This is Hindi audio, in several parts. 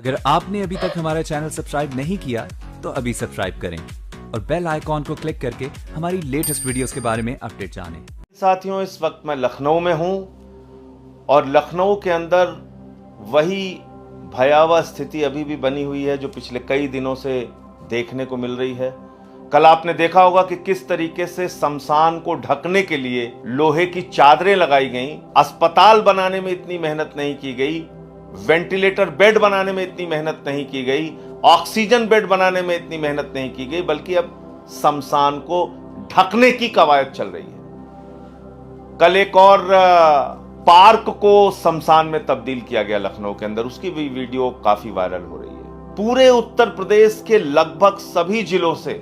अगर आपने अभी तक हमारा चैनल सब्सक्राइब नहीं किया तो अभी सब्सक्राइब करें और बेल आइकॉन को क्लिक करके हमारी लेटेस्ट वीडियोस के बारे में अपडेट जानें। साथियों, इस वक्त मैं लखनऊ में हूं और लखनऊ के अंदर वही भयावह स्थिति अभी भी बनी हुई है जो पिछले कई दिनों से देखने को मिल रही है। कल आपने देखा होगा कि किस तरीके से शमशान को ढकने के लिए लोहे की चादरें लगाई गईं। अस्पताल बनाने में इतनी मेहनत नहीं की गई, वेंटिलेटर बेड बनाने में इतनी मेहनत नहीं की गई, ऑक्सीजन बेड बनाने में इतनी मेहनत नहीं की गई, बल्कि अब शमशान को ढकने की कवायद चल रही है। कल एक और पार्क को शमशान में तब्दील किया गया लखनऊ के अंदर, उसकी भी वीडियो काफी वायरल हो रही है। पूरे उत्तर प्रदेश के लगभग सभी जिलों से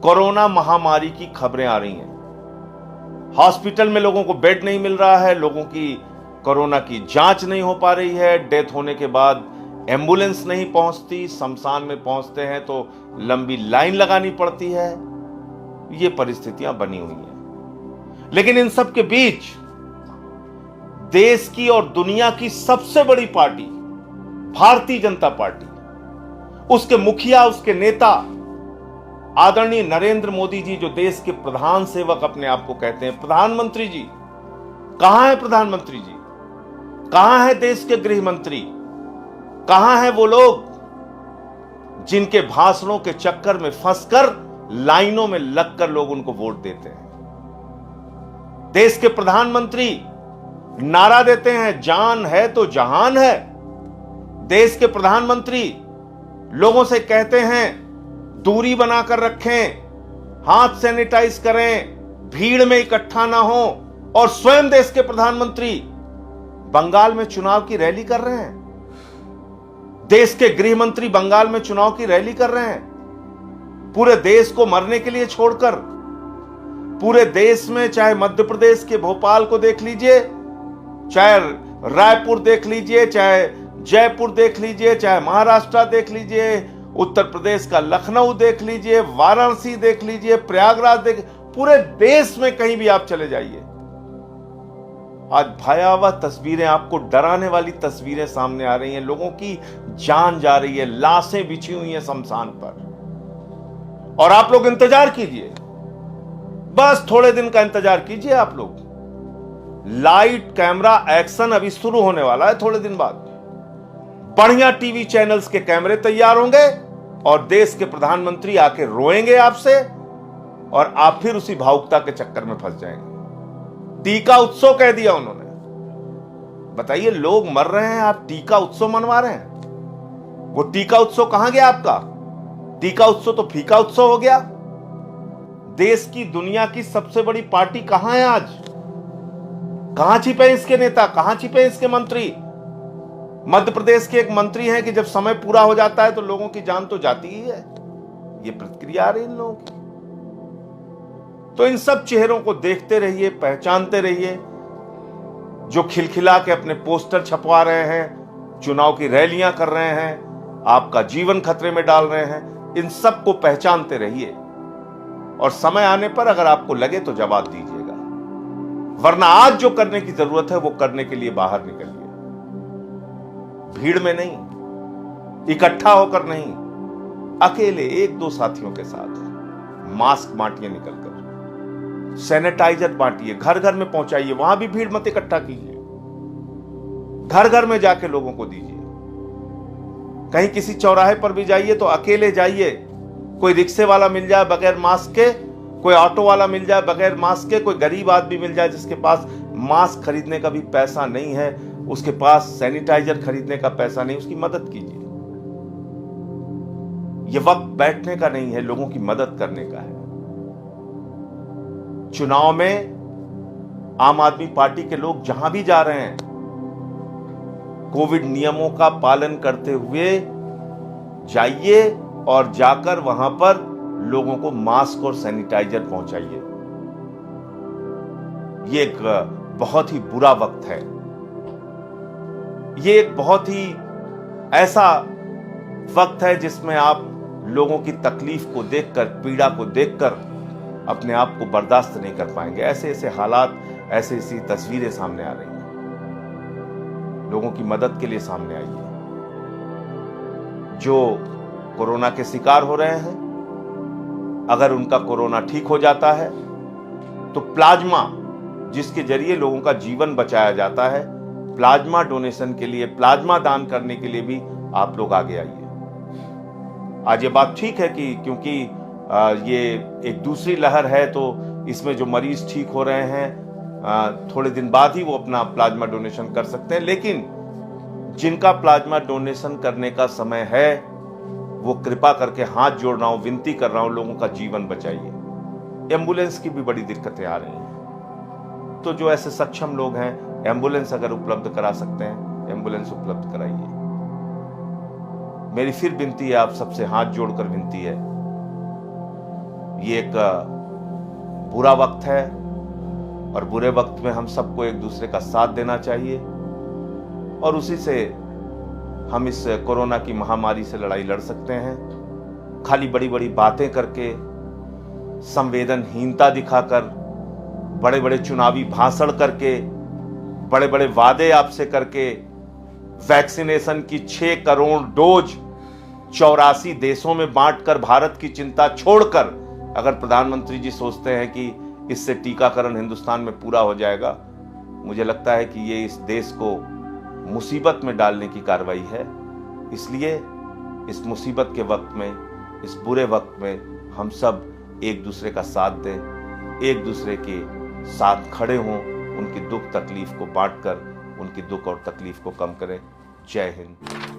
कोरोना महामारी की खबरें आ रही हैं। हॉस्पिटल में लोगों को बेड नहीं मिल रहा है, लोगों की कोरोना की जांच नहीं हो पा रही है, डेथ होने के बाद एम्बुलेंस नहीं पहुंचती, शमशान में पहुंचते हैं तो लंबी लाइन लगानी पड़ती है। ये परिस्थितियां बनी हुई हैं। लेकिन इन सब के बीच देश की और दुनिया की सबसे बड़ी पार्टी भारतीय जनता पार्टी, उसके मुखिया, उसके नेता आदरणीय नरेंद्र मोदी जी, जो देश के प्रधान सेवक अपने आप को कहते हैं, प्रधानमंत्री जी, कहां है प्रधानमंत्री जी? कहां है देश के गृह मंत्री? कहां है वो लोग जिनके भाषणों के चक्कर में फंसकर लाइनों में लगकर लोग उनको वोट देते हैं? देश के प्रधानमंत्री नारा देते हैं, जान है तो जहान है। देश के प्रधानमंत्री लोगों से कहते हैं दूरी बनाकर रखें, हाथ सैनिटाइज करें, भीड़ में इकट्ठा ना हो, और स्वयं देश के प्रधानमंत्री बंगाल में चुनाव की रैली कर रहे हैं। देश के गृह मंत्री बंगाल में चुनाव की रैली कर रहे हैं, पूरे देश को मरने के लिए छोड़कर। पूरे देश में, चाहे मध्य प्रदेश के भोपाल को देख लीजिए, चाहे रायपुर देख लीजिए, चाहे जयपुर देख लीजिए, चाहे महाराष्ट्र देख लीजिए, उत्तर प्रदेश का लखनऊ देख लीजिए, वाराणसी देख लीजिए, प्रयागराज देख, पूरे देश में कहीं भी आप चले जाइए, आज भयावह तस्वीरें, आपको डराने वाली तस्वीरें सामने आ रही हैं। लोगों की जान जा रही है, लाशें बिछी हुई हैं शमशान पर। और आप लोग इंतजार कीजिए, बस थोड़े दिन का इंतजार कीजिए आप लोग। लाइट कैमरा एक्शन अभी शुरू होने वाला है। थोड़े दिन बाद बढ़िया टीवी चैनल्स के कैमरे तैयार होंगे और देश के प्रधानमंत्री आके रोएंगे आपसे, और आप फिर उसी भावुकता के चक्कर में फंस जाएंगे। टीका उत्सव कह दिया उन्होंने। बताइए, लोग मर रहे हैं, आप टीका उत्सव मनवा रहे हैं। वो टीका उत्सव कहां गया आपका? टीका उत्सव तो फीका उत्सव हो गया। देश की, दुनिया की सबसे बड़ी पार्टी कहां है आज? कहां छिपे इसके नेता? कहां छिपे इसके मंत्री? मध्य प्रदेश के एक मंत्री हैं कि जब समय पूरा हो जाता है तो लोगों की जान तो जाती ही है। ये प्रतिक्रिया आ रही इन लोगों की। तो इन सब चेहरों को देखते रहिए, पहचानते रहिए, जो खिलखिला के अपने पोस्टर छपवा रहे हैं, चुनाव की रैलियां कर रहे हैं, आपका जीवन खतरे में डाल रहे हैं। इन सब को पहचानते रहिए और समय आने पर अगर आपको लगे तो जवाब दीजिएगा, वरना आज जो करने की जरूरत है वो करने के लिए बाहर निकलिए। भीड़ में नहीं, इकट्ठा होकर नहीं, अकेले एक दो साथियों के साथ मास्क बांटिए, निकलकर सैनिटाइजर बांटिए, घर घर में पहुंचाइए, वहां भी भीड़ मत इकट्ठा कीजिए, घर घर में जाके लोगों को दीजिए। कहीं किसी चौराहे पर भी जाइए तो अकेले जाइए, कोई रिक्शे वाला मिल जाए बगैर मास्क के, कोई ऑटो वाला मिल जाए बगैर मास्क के, कोई गरीब आदमी मिल जाए जिसके पास मास्क खरीदने का भी पैसा नहीं है, उसके पास सैनिटाइजर खरीदने का पैसा नहीं, उसकी मदद कीजिए। यह वक्त बैठने का नहीं है, लोगों की मदद करने का है। चुनाव में आम आदमी पार्टी के लोग जहां भी जा रहे हैं, कोविड नियमों का पालन करते हुए जाइए और जाकर वहां पर लोगों को मास्क और सैनिटाइजर पहुंचाइए। ये एक बहुत ही बुरा वक्त है। ये एक बहुत ही ऐसा वक्त है जिसमें आप लोगों की तकलीफ को देखकर, पीड़ा को देखकर अपने आप को बर्दाश्त नहीं कर पाएंगे। ऐसे ऐसे हालात, ऐसी ऐसी तस्वीरें सामने आ रही हैं। लोगों की मदद के लिए सामने आइए। जो कोरोना के शिकार हो रहे हैं, अगर उनका कोरोना ठीक हो जाता है तो प्लाज्मा, जिसके जरिए लोगों का जीवन बचाया जाता है, प्लाज्मा डोनेशन के लिए, प्लाज्मा दान करने के लिए भी आप लोग आगे आइए। आज ये बात ठीक है कि क्योंकि ये एक दूसरी लहर है तो इसमें जो मरीज ठीक हो रहे हैं थोड़े दिन बाद ही वो अपना प्लाज्मा डोनेशन कर सकते हैं, लेकिन जिनका प्लाज्मा डोनेशन करने का समय है वो कृपा करके हाथ जोड़ रहा हूं, विनती कर रहा हूं, लोगों का जीवन बचाइए। एम्बुलेंस की भी बड़ी दिक्कतें आ रही हैं, तो जो ऐसे सक्षम लोग हैं, एम्बुलेंस अगर उपलब्ध करा सकते हैं, एम्बुलेंस उपलब्ध कराइए। मेरी फिर विनती है, आप सबसे हाथ जोड़कर विनती है, ये एक बुरा वक्त है और बुरे वक्त में हम सबको एक दूसरे का साथ देना चाहिए और उसी से हम इस कोरोना की महामारी से लड़ाई लड़ सकते हैं। खाली बड़ी बड़ी बातें करके, संवेदनहीनता दिखाकर, बड़े बड़े चुनावी भाषण करके, बड़े बड़े वादे आपसे करके, वैक्सीनेशन की 6 करोड़ डोज 84 देशों में बांटकर भारत की चिंता छोड़कर अगर प्रधानमंत्री जी सोचते हैं कि इससे टीकाकरण हिंदुस्तान में पूरा हो जाएगा, मुझे लगता है कि ये इस देश को मुसीबत में डालने की कार्रवाई है। इसलिए इस मुसीबत के वक्त में, इस बुरे वक्त में हम सब एक दूसरे का साथ दें, एक दूसरे के साथ खड़े हों, उनकी दुख तकलीफ को बांटकर उनकी दुख और तकलीफ को कम करें। जय हिंद।